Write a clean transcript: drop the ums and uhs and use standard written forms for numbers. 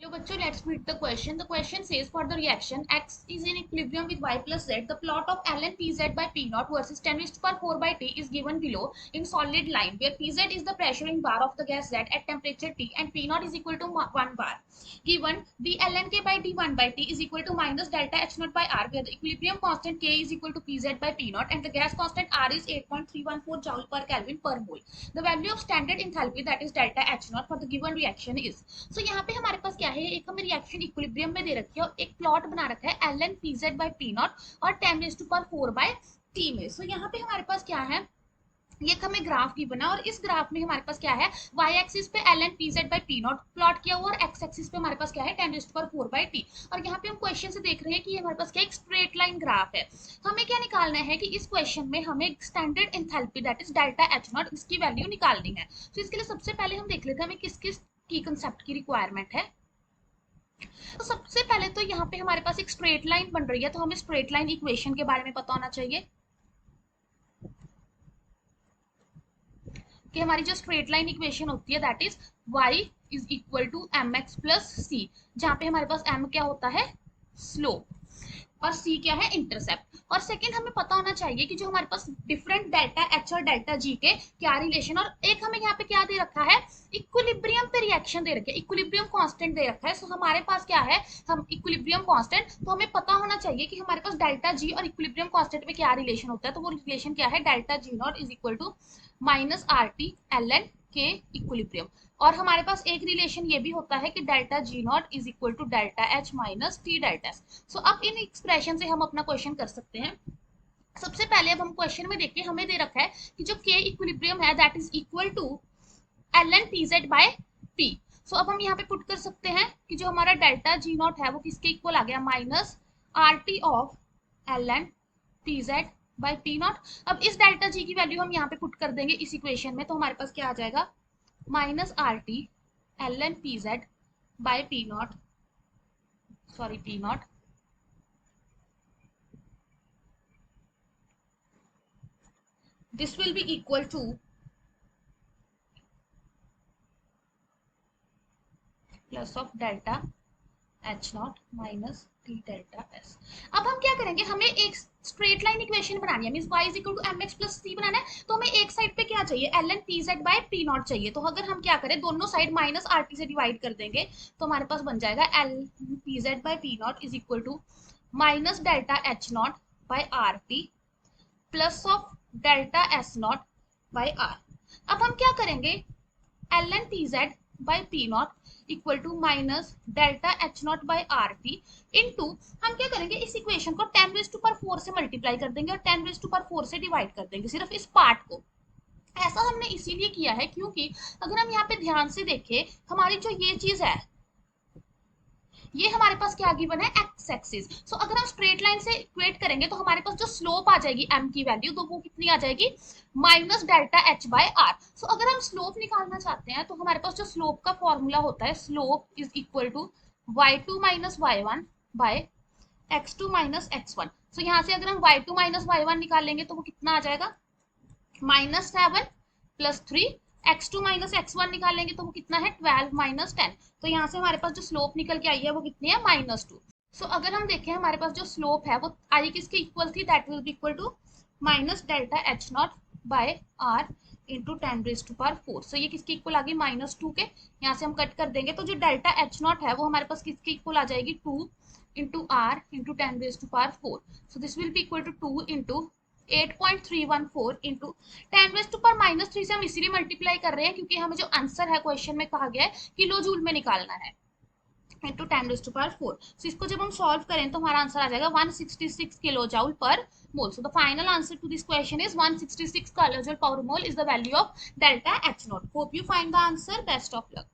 Hello, bachcho, let's read the question. The question says for the reaction X is in equilibrium with Y plus Z. The plot of ln Pz by P naught versus 10 raised to power 4 by T is given below in solid line, where Pz is the pressure in bar of the gas Z at temperature T and P naught is equal to 1 bar. Given the ln K by D1 by T is equal to minus delta H naught by R, where the equilibrium constant K is equal to Pz by P naught and the gas constant R is 8.314 joule per Kelvin per mole. The value of standard enthalpy, that is delta H naught, for the given reaction is. So यहाँ पे हमारे पास क्या है, एक हमें reaction equilibrium में दे रखी है और एक प्लॉट बना रखा है ln pz by p not और 10 raised to power 4 by t में. सो यहाँ पे हमारे पास क्या है, ये हमें ग्राफ की बना और इस ग्राफ में हमारे पास क्या है, y एक्सिस पे ln pz by p not plot किया हुआ और x एक्सिस पे हमारे पास क्या है 10 raised to power 4 by t. और यहाँ पे हम क्वेश्चन से देख रहे हैं कि ये हमारे पास क्या एक स्ट्रेट लाइन ग्राफ है. हमें क्या निकालना है कि इस क्वेश्चन में हमें standard enthalpy that is delta H not इसकी वैल्यू निकालनी है. तो इसके लिए सबसे पहले हम देख लेते हैं हमें किस किस की कंसेप्ट की रिक्वायरमेंट है. तो सबसे पहले तो यहाँ पे हमारे पास एक स्ट्रेट लाइन बन रही है, तो हमें स्ट्रेट लाइन इक्वेशन के बारे में पता होना चाहिए कि हमारी जो स्ट्रेट लाइन इक्वेशन होती है that is y is equal to M X plus C, जहाँ पे हमारे पास m क्या होता है, स्लोप, और c क्या है, इंटरसेप्ट. और सेकंड हमें पता होना चाहिए कि जो हमारे पास डिफरेंट डेल्टा एच और डेल्टा जी के क्या रिलेशन, और एक हमें यहाँ पे क्या दे रखा है, इक्विलिब्रियम पे रिएक्शन दे रखा है, इक्विलिब्रियम कांस्टेंट दे रखा है. सो हमारे पास क्या है, हम इक्विलिब्रियम कांस्टेंट, तो हमें पता होना चाहिए कि हमारे पास डेल्टा जी और इक्विलिब्रियम कांस्टेंट में क्या रिलेशन होता है. तो वो रिलेशन क्या है, delta G not is equal to minus R T L N K equilibrium. और हमारे पास एक रिलेशन ये भी होता है कि delta G not is equal to delta H minus T delta S. So अब इन एक्सप्रेशन से हम अपना क्वेश्चन कर सकते हैं. सबसे पहले अब हम क्वेश्चन में देखिए, हमें दे रखा है कि जो के इक्विलिब्रियम है that is equal to ln pz by p. So अब हम यहाँ पे पुट कर सकते हैं कि जो हमारा डेल्टा जी नॉट है वो किसके इक्वल आ गया, minus R T of ln pz by P not. अब इस डेल्टा जी की वैल्यू हम यहाँ पे पुट कर देंगे इस इक्वेशन में, तो हमारे पास क्या आ जाएगा, minus R T ln pz by P not, sorry P not, this will be equal to plus of delta H not minus T delta S. अब हम क्या करेंगे, हमें एक स्ट्रेट लाइन इक्वेशन बनानी है, means y is equal to M X plus C बनाना है. तो हमें एक साइड पे क्या चाहिए, ln pz by P naught चाहिए. तो अगर हम क्या करें, दोनों साइड माइनस आर टी से डिवाइड कर देंगे तो हमारे पास बन जाएगा ln pz by P naught is equal to minus delta H naught by R T plus of delta S naught by R. अब हम क्या करेंगे, ln pz by P naught equal to minus delta H naught by R T into, हम क्या करेंगे, इस equation को 10 raise to power 4 से मल्टीप्लाई कर देंगे और 10 रेज़ टू पावर 4 से डिवाइड कर देंगे सिर्फ इस पार्ट को. ऐसा हमने इसीलिए किया है क्योंकि अगर हम यहाँ पे ध्यान से देखें, हमारी जो ये चीज है ये हमारे पास क्या गिवन है, एक्स एक्सिस. सो अगर हम स्ट्रेट लाइन से इक्वेट करेंगे तो हमारे पास जो स्लोप आ जाएगी m की वैल्यू, तो वो कितनी आ जाएगी, minus delta H by R. So अगर हम स्लोप निकालना चाहते हैं तो हमारे पास जो स्लोप का फॉर्मूला होता है, slope is equal to y2 minus y1 by x2 minus x1. So यहाँ से अगर हम y2 माइनस y1 निकालेंगे तो वो कितना आ जाएगा, minus 7 plus 3. x2 minus x1 निकालेंगे तो वो कितना है, 12 माइनस 10. तो यहाँ से हमारे पास जो स्लोप निकल के आई है वो कितनी है, माइनस 2. सो अगर हम देखें हमारे पास जो स्लोप है वो आई किसके इक्वल थी, that will be equal to minus delta H naught by R into 10 raise to power 4. So ये किसके इक्वल आ गई, माइनस 2 के. यहाँ से हम कट कर देंगे तो जो डेल्टा एच नॉट है वो हमारे पास किसके इक्वल आ जाएगी, 2 into R into 10 raise to power 4. So this will be equal to 2 into 8.314 into 10 raise to power minus 3 से हम इसीलिए मल्टीप्लाई कर रहे हैं क्योंकि हमें जो आंसर है क्वेश्चन में कहा गया है किलो जूल में निकालना है, इंटू 10 रेज़ टू पावर 4. सो इसको जब हम सॉल्व करें तो हमारा आंसर आ जाएगा 166 kilo joule per mole. So the final answer to this question is 166 kilo joule per mole is the value of delta H naught. Hope you find the answer. Best of luck.